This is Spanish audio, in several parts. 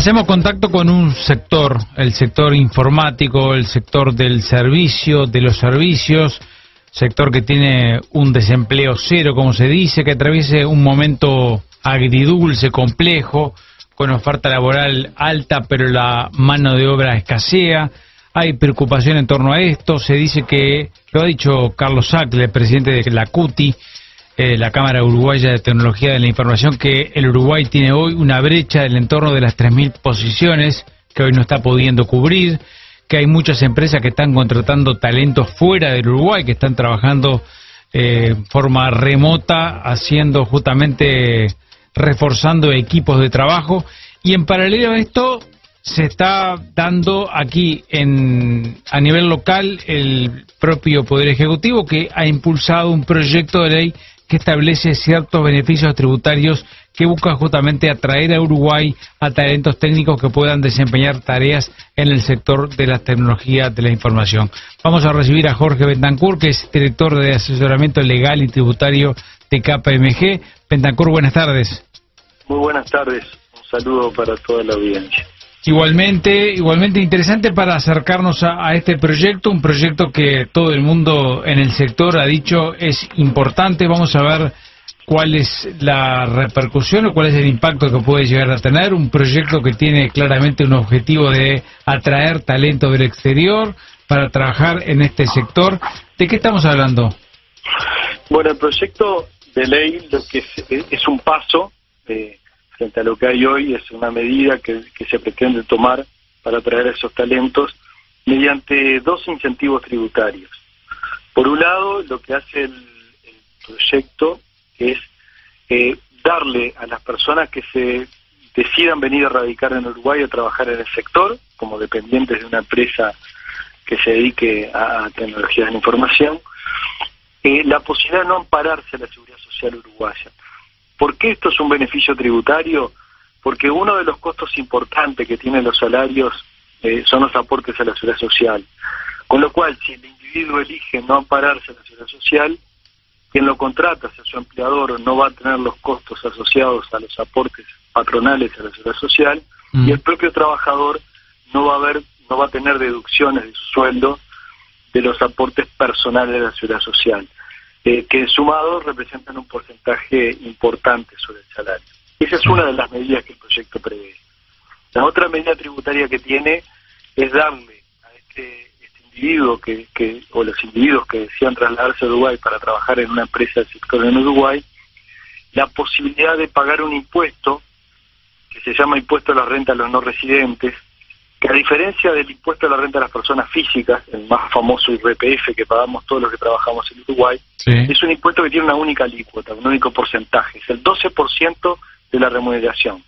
Hacemos contacto con un sector, el sector informático, el sector del servicio, de los servicios, sector que tiene un desempleo cero, como se dice, que atraviesa un momento agridulce, complejo, con oferta laboral alta, pero la mano de obra escasea. Hay preocupación en torno a esto. Se dice que, lo ha dicho Carlos Sacle, el presidente de la CUTI, la Cámara Uruguaya de Tecnología de la Información, que el Uruguay tiene hoy una brecha del entorno de las 3.000 posiciones que hoy no está pudiendo cubrir, que hay muchas empresas que están contratando talentos fuera del Uruguay, que están trabajando en forma remota, haciendo justamente, reforzando equipos de trabajo, y en paralelo a esto se está dando aquí a nivel local el propio Poder Ejecutivo, que ha impulsado un proyecto de ley que establece ciertos beneficios tributarios que busca justamente atraer a Uruguay a talentos técnicos que puedan desempeñar tareas en el sector de las tecnologías de la información. Vamos a recibir a Jorge Bentancur, que es director de asesoramiento legal y tributario de KPMG. Bentancur, buenas tardes. Muy buenas tardes, un saludo para toda la audiencia. Igualmente interesante para acercarnos a este proyecto, un proyecto que todo el mundo en el sector ha dicho es importante. Vamos a ver cuál es la repercusión o cuál es el impacto que puede llegar a tener. Un proyecto que tiene claramente un objetivo de atraer talento del exterior para trabajar en este sector. ¿De qué estamos hablando? Bueno, el proyecto de ley lo que es un paso frente a lo que hay hoy, es una medida que se pretende tomar para atraer a esos talentos mediante dos incentivos tributarios. Por un lado, lo que hace el proyecto es darle a las personas que se decidan venir a radicar en Uruguay a trabajar en el sector, como dependientes de una empresa que se dedique a tecnologías de la información, la posibilidad de no ampararse a la seguridad social uruguaya. ¿Por qué esto es un beneficio tributario? Porque uno de los costos importantes que tienen los salarios son los aportes a la seguridad social. Con lo cual, si el individuo elige no ampararse a la seguridad social, quien lo contrata, sea su empleador, no va a tener los costos asociados a los aportes patronales a la seguridad social, y el propio trabajador no va a tener deducciones de su sueldo de los aportes personales de la seguridad social, que sumados representan un porcentaje importante sobre el salario. Esa es una de las medidas que el proyecto prevé. La otra medida tributaria que tiene es darle a este individuo o los individuos que desean trasladarse a Uruguay para trabajar en una empresa del sector en Uruguay, la posibilidad de pagar un impuesto que se llama impuesto a la renta a los no residentes, que a diferencia del impuesto a la renta a las personas físicas, el más famoso IRPF que pagamos todos los que trabajamos en Uruguay, sí, es un impuesto que tiene una única alícuota, un único porcentaje, es el 12% de la remuneración.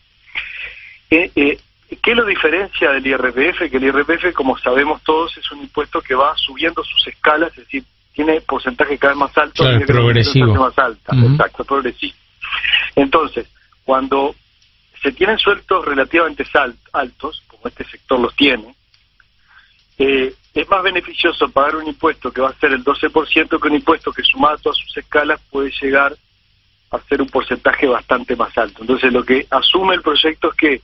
¿Qué lo diferencia del IRPF? Que el IRPF, como sabemos todos, es un impuesto que va subiendo sus escalas, es decir, tiene porcentaje cada vez más alto, claro, progresivo, más alta, exacto, progresivo. Entonces, cuando se tienen sueldos relativamente altos, como este sector los tiene, es más beneficioso pagar un impuesto que va a ser el 12% que un impuesto que sumado a todas sus escalas puede llegar a ser un porcentaje bastante más alto. Entonces lo que asume el proyecto es que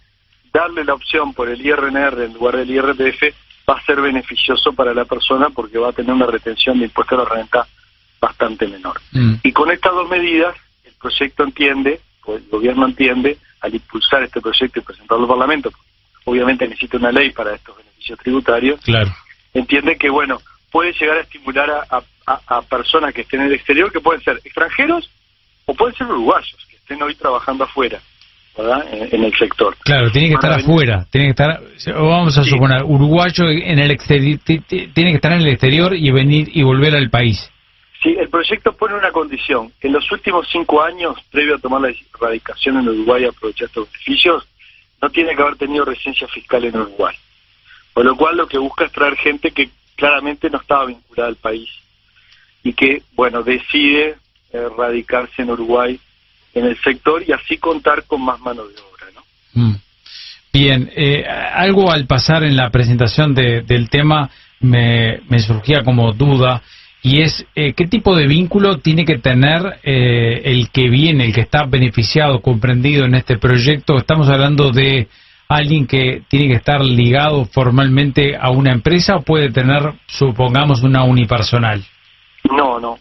darle la opción por el IRNR en lugar del IRPF va a ser beneficioso para la persona porque va a tener una retención de impuesto a la renta bastante menor. Y con estas dos medidas, el proyecto entiende, o el gobierno entiende, al impulsar este proyecto y presentarlo al Parlamento, obviamente necesita una ley para estos beneficios tributarios, claro, entiende que, bueno, puede llegar a estimular a personas que estén en el exterior, que pueden ser extranjeros o pueden ser uruguayos, que estén hoy trabajando afuera, ¿verdad?, en el sector. Claro, tiene que estar afuera, tiene que estar, vamos a suponer, uruguayo en el exterior, tiene que estar en el exterior y venir y volver al país. Sí, el proyecto pone una condición. En los últimos 5 años, previo a tomar la radicación en Uruguay y aprovechar estos beneficios, no tiene que haber tenido residencia fiscal en Uruguay. Con lo cual lo que busca es traer gente que claramente no estaba vinculada al país y que, bueno, decide radicarse en Uruguay en el sector y así contar con más mano de obra, ¿no? Bien, algo al pasar en la presentación del tema me surgía como duda, y es qué tipo de vínculo tiene que tener el que viene, el que está beneficiado, comprendido en este proyecto. Estamos hablando de alguien que tiene que estar ligado formalmente a una empresa o puede tener, supongamos, una unipersonal? No.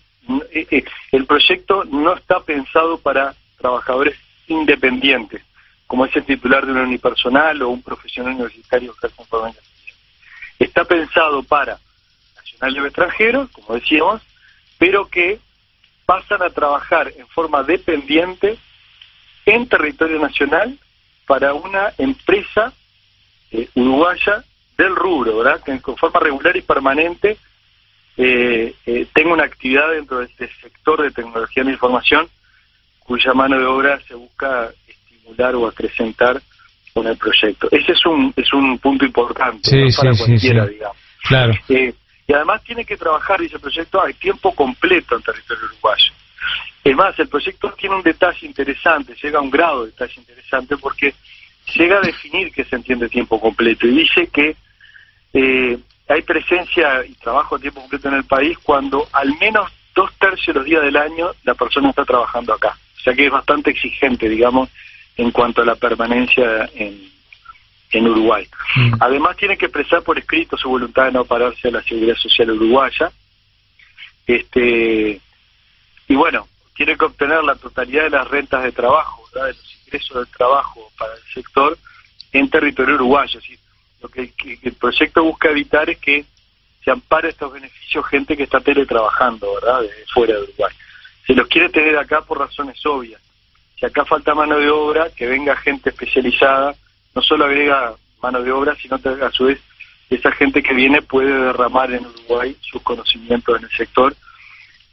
El proyecto no está pensado para trabajadores independientes, como es el titular de una unipersonal o un profesional universitario que está conforme. Está pensado para nacionales o extranjeros, como decíamos, pero que pasan a trabajar en forma dependiente en territorio nacional para una empresa uruguaya del rubro, ¿verdad? Que en forma regular y permanente tenga una actividad dentro de este sector de tecnología de la información, cuya mano de obra se busca estimular o acrecentar con el proyecto. Ese es un punto importante, sí, ¿no? Para sí, cualquiera, sí. digamos. Claro. Y además tiene que trabajar, dice el proyecto, a tiempo completo en territorio uruguayo. Es más, el proyecto tiene un detalle interesante, llega a un grado de detalle interesante porque llega a definir qué se entiende tiempo completo y dice que hay presencia y trabajo a tiempo completo en el país cuando al menos 2/3 de los días del año la persona está trabajando acá. O sea que es bastante exigente, digamos, en cuanto a la permanencia en Uruguay. Además tiene que expresar por escrito su voluntad de no pararse a la Seguridad Social uruguaya. Y bueno, tiene que obtener la totalidad de las rentas de trabajo, ¿verdad? De los ingresos del trabajo para el sector en territorio uruguayo. ¿Sí? Lo que el proyecto busca evitar es que se ampare estos beneficios gente que está teletrabajando, ¿verdad? De fuera de Uruguay. Se los quiere tener acá por razones obvias. Si acá falta mano de obra, que venga gente especializada, no solo agrega mano de obra, sino que a su vez esa gente que viene puede derramar en Uruguay sus conocimientos en el sector,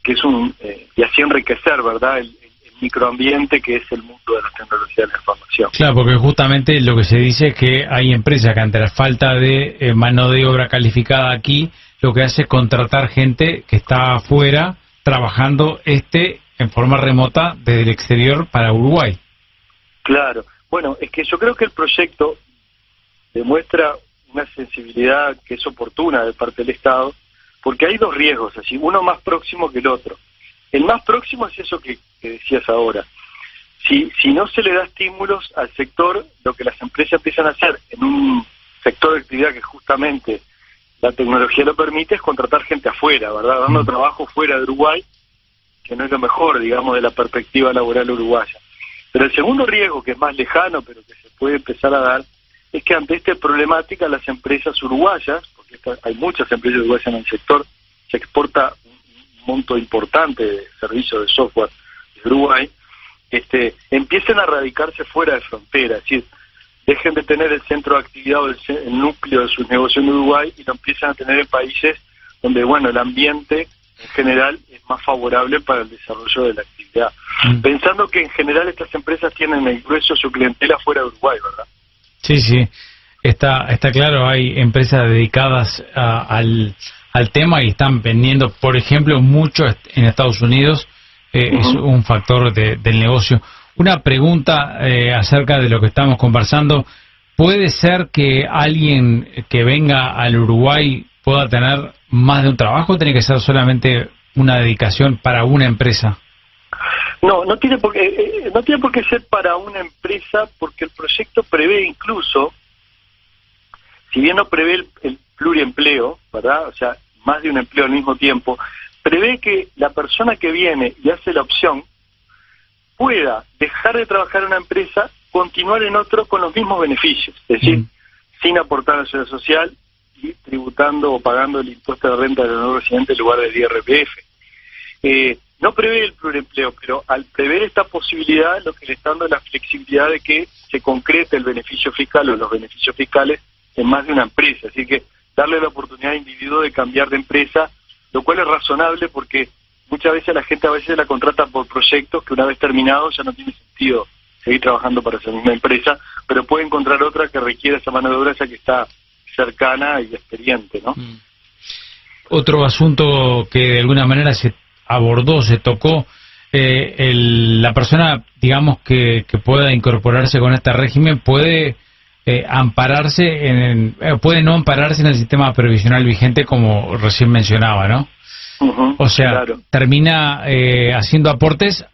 que es y así enriquecer, ¿verdad?, el microambiente que es el mundo de las tecnologías de la información. Claro, porque justamente lo que se dice es que hay empresas que ante la falta de mano de obra calificada aquí, lo que hace es contratar gente que está afuera trabajando en forma remota desde el exterior para Uruguay. Claro. Bueno, es que yo creo que el proyecto demuestra una sensibilidad que es oportuna de parte del Estado, porque hay dos riesgos, así, uno más próximo que el otro. El más próximo es eso que decías ahora. Si no se le da estímulos al sector, lo que las empresas empiezan a hacer en un sector de actividad que justamente la tecnología lo permite es contratar gente afuera, ¿verdad? Dando trabajo fuera de Uruguay, que no es lo mejor, digamos, de la perspectiva laboral uruguaya. Pero el segundo riesgo, que es más lejano, pero que se puede empezar a dar, es que ante esta problemática las empresas uruguayas, porque hay muchas empresas uruguayas en el sector, se exporta un monto importante de servicios de software de Uruguay, empiecen a radicarse fuera de frontera, es decir, dejen de tener el centro de actividad o el núcleo de sus negocios en Uruguay y lo empiezan a tener en países donde, bueno, el ambiente en general es más favorable para el desarrollo de la actividad. Pensando que en general estas empresas tienen el grueso de su clientela fuera de Uruguay, ¿verdad? Sí, sí, está claro, hay empresas dedicadas al tema y están vendiendo, por ejemplo, mucho en Estados Unidos, es un factor del negocio. Una pregunta acerca de lo que estamos conversando, ¿puede ser que alguien que venga al Uruguay pueda tener más de un trabajo o tiene que ser solamente una dedicación para una empresa? No tiene por qué ser para una empresa, porque el proyecto prevé incluso, si bien no prevé el pluriempleo, ¿verdad? O sea, más de un empleo al mismo tiempo, prevé que la persona que viene y hace la opción pueda dejar de trabajar en una empresa, continuar en otro con los mismos beneficios, es decir, sin aportar a la seguridad social y tributando o pagando el impuesto de renta del no residente en lugar del IRPF. No prevé el pluriempleo, pero al prever esta posibilidad, lo que le está dando es la flexibilidad de que se concrete el beneficio fiscal o los beneficios fiscales en más de una empresa. Así que darle la oportunidad al individuo de cambiar de empresa, lo cual es razonable porque muchas veces la gente la contrata por proyectos que una vez terminados ya no tiene sentido seguir trabajando para esa misma empresa, pero puede encontrar otra que requiera esa mano de obra ya que está cercana y experiente, ¿no? Otro asunto que de alguna manera se abordó, se tocó, la persona, digamos, que pueda incorporarse con este régimen puede ampararse puede no ampararse en el sistema previsional vigente como recién mencionaba, ¿no? O sea, claro, termina haciendo aportes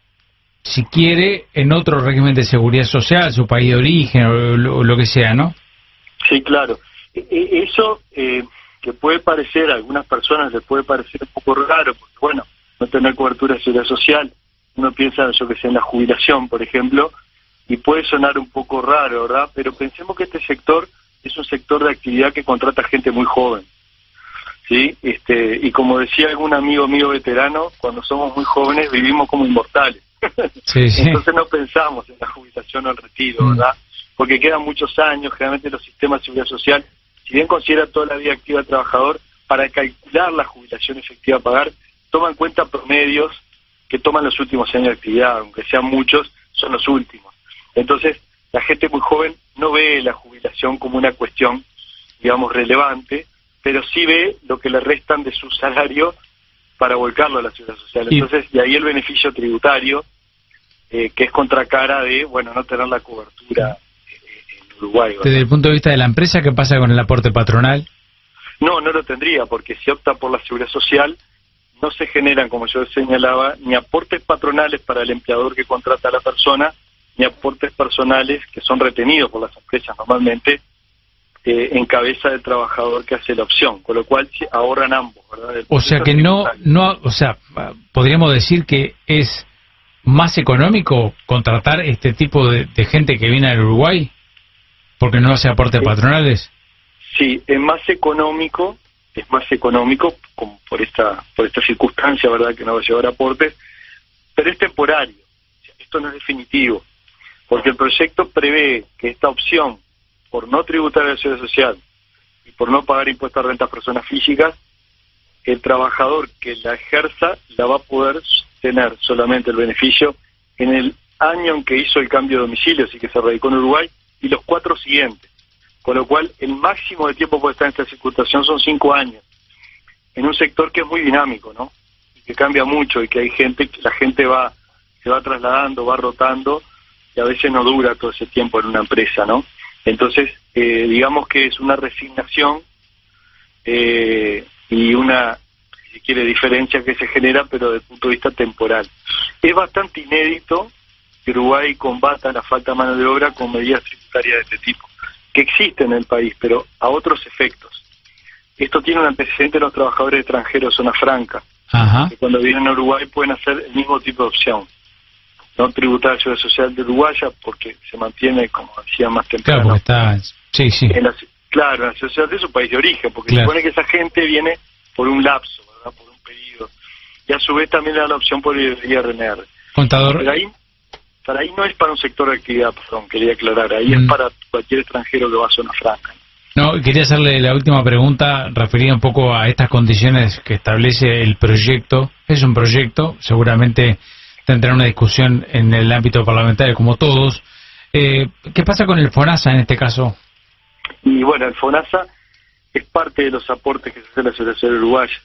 si quiere, en otro régimen de seguridad social, su país de origen o lo que sea, ¿no? Sí, claro. Eso que puede parecer, a algunas personas les puede parecer un poco raro, porque bueno, no tener cobertura de seguridad social, uno piensa, yo que sé, en la jubilación, por ejemplo, y puede sonar un poco raro, ¿verdad? Pero pensemos que este sector es un sector de actividad que contrata gente muy joven, ¿sí? Y como decía algún amigo mío veterano, cuando somos muy jóvenes vivimos como inmortales. Sí, sí. Entonces no pensamos en la jubilación o el retiro, ¿verdad? Porque quedan muchos años, generalmente los sistemas de seguridad social, si bien consideran toda la vida activa del trabajador, para calcular la jubilación efectiva a pagar, toman en cuenta promedios que toman los últimos años de actividad, aunque sean muchos, son los últimos. Entonces, la gente muy joven no ve la jubilación como una cuestión, digamos, relevante, pero sí ve lo que le restan de su salario para volcarlo a la seguridad social. Entonces, de ahí el beneficio tributario, que es contracara de, bueno, no tener la cobertura en Uruguay, ¿verdad? Desde el punto de vista de la empresa, ¿qué pasa con el aporte patronal? No lo tendría, porque si opta por la seguridad social, no se generan, como yo señalaba, ni aportes patronales para el empleador que contrata a la persona, ni aportes personales que son retenidos por las empresas normalmente en cabeza del trabajador que hace la opción, con lo cual se ahorran ambos, ¿verdad? O sea que podríamos decir que es más económico contratar este tipo de gente que viene al Uruguay porque no hace aportes patronales. Sí, es más económico como por esta circunstancia, ¿verdad?, que no va a llevar aportes, pero es temporario. Esto no es definitivo, porque el proyecto prevé que esta opción por no tributar a la seguridad social y por no pagar impuestos a rentas a personas físicas, el trabajador que la ejerza la va a poder tener solamente el beneficio en el año en que hizo el cambio de domicilio, así que se radicó en Uruguay, y los 4 siguientes. Con lo cual, el máximo de tiempo por estar en esta circunstancia son 5 años, en un sector que es muy dinámico, ¿no? Y que cambia mucho, y que hay gente, que la gente se va trasladando, va rotando, y a veces no dura todo ese tiempo en una empresa, ¿no? Entonces, digamos que es una resignación y una, si se quiere, diferencia que se genera, pero desde el punto de vista temporal. Es bastante inédito que Uruguay combata la falta de mano de obra con medidas tributarias de este tipo, que existen en el país, pero a otros efectos. Esto tiene un antecedente en los trabajadores extranjeros de zona franca, que cuando vienen a Uruguay pueden hacer el mismo tipo de opción. No tributar la seguridad social de uruguaya porque se mantiene, como decía más temprano. Claro, porque está... Sí. Claro, la seguridad social de su país de origen, porque se supone que esa gente viene por un lapso, ¿verdad?, por un periodo. Y a su vez también le da la opción por el IRNR. Contador. Pero ahí no es para un sector de actividad, perdón, quería aclarar. Ahí es para cualquier extranjero que va a zona franca. No, quería hacerle la última pregunta, referida un poco a estas condiciones que establece el proyecto. Es un proyecto, seguramente tendrá una discusión en el ámbito parlamentario como todos. ¿Qué pasa con el FONASA en este caso? Y bueno, el FONASA es parte de los aportes que se hace a la seguridad social uruguaya,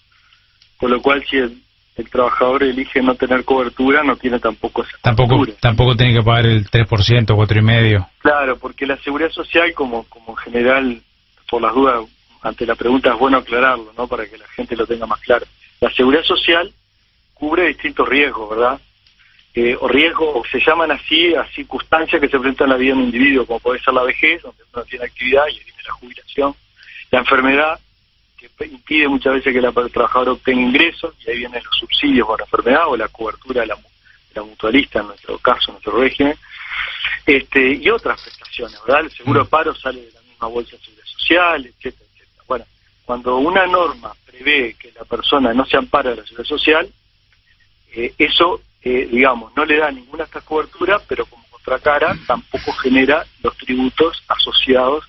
con lo cual si el trabajador elige no tener cobertura, no tiene tampoco esa cobertura. Tampoco tiene que pagar el 3%, 4,5%. Claro, porque la seguridad social, como en general, por las dudas, ante la pregunta es bueno aclararlo, ¿no?, para que la gente lo tenga más claro. La seguridad social cubre distintos riesgos, ¿verdad? O riesgos, o se llaman así, a circunstancias que se presentan en la vida de un individuo, como puede ser la vejez, donde uno tiene actividad y viene la jubilación, la enfermedad, que impide muchas veces que el trabajador obtenga ingresos, y ahí vienen los subsidios por la enfermedad o la cobertura de la mutualista, en nuestro caso, en nuestro régimen, y otras prestaciones, ¿verdad? El seguro de paro sale de la misma bolsa de seguridad social, etcétera, etcétera. Bueno, cuando una norma prevé que la persona no se ampara de la seguridad social, eso, digamos, no le da ninguna esta cobertura, pero como contracara tampoco genera los tributos asociados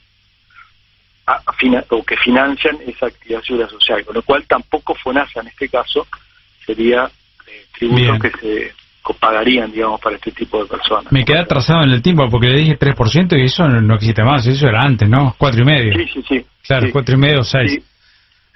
o que financian esa actividad de seguridad social, con lo cual tampoco FONASA en este caso sería tributos que se pagarían, digamos, para este tipo de personas. Me quedé atrasado en el tiempo porque le dije 3% y eso no existe más, eso era antes, ¿no? 4,5%. Sí. Claro, sí. 4,5% o 6%.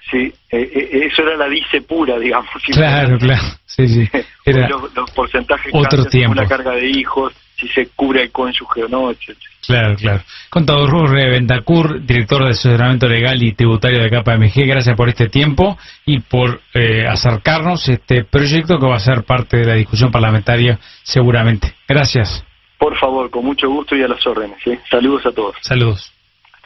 Sí, eso era la dice pura, digamos. Claro. Sí. Era los porcentajes otro tiempo. La carga de hijos, si se cubre al cónyuge o no, etcétera. Claro, claro. Contador Rurre Bentancur, director de asesoramiento legal y tributario de KPMG, gracias por este tiempo y por acercarnos este proyecto que va a ser parte de la discusión parlamentaria seguramente. Gracias. Por favor, con mucho gusto y a las órdenes, ¿sí? Saludos a todos. Saludos.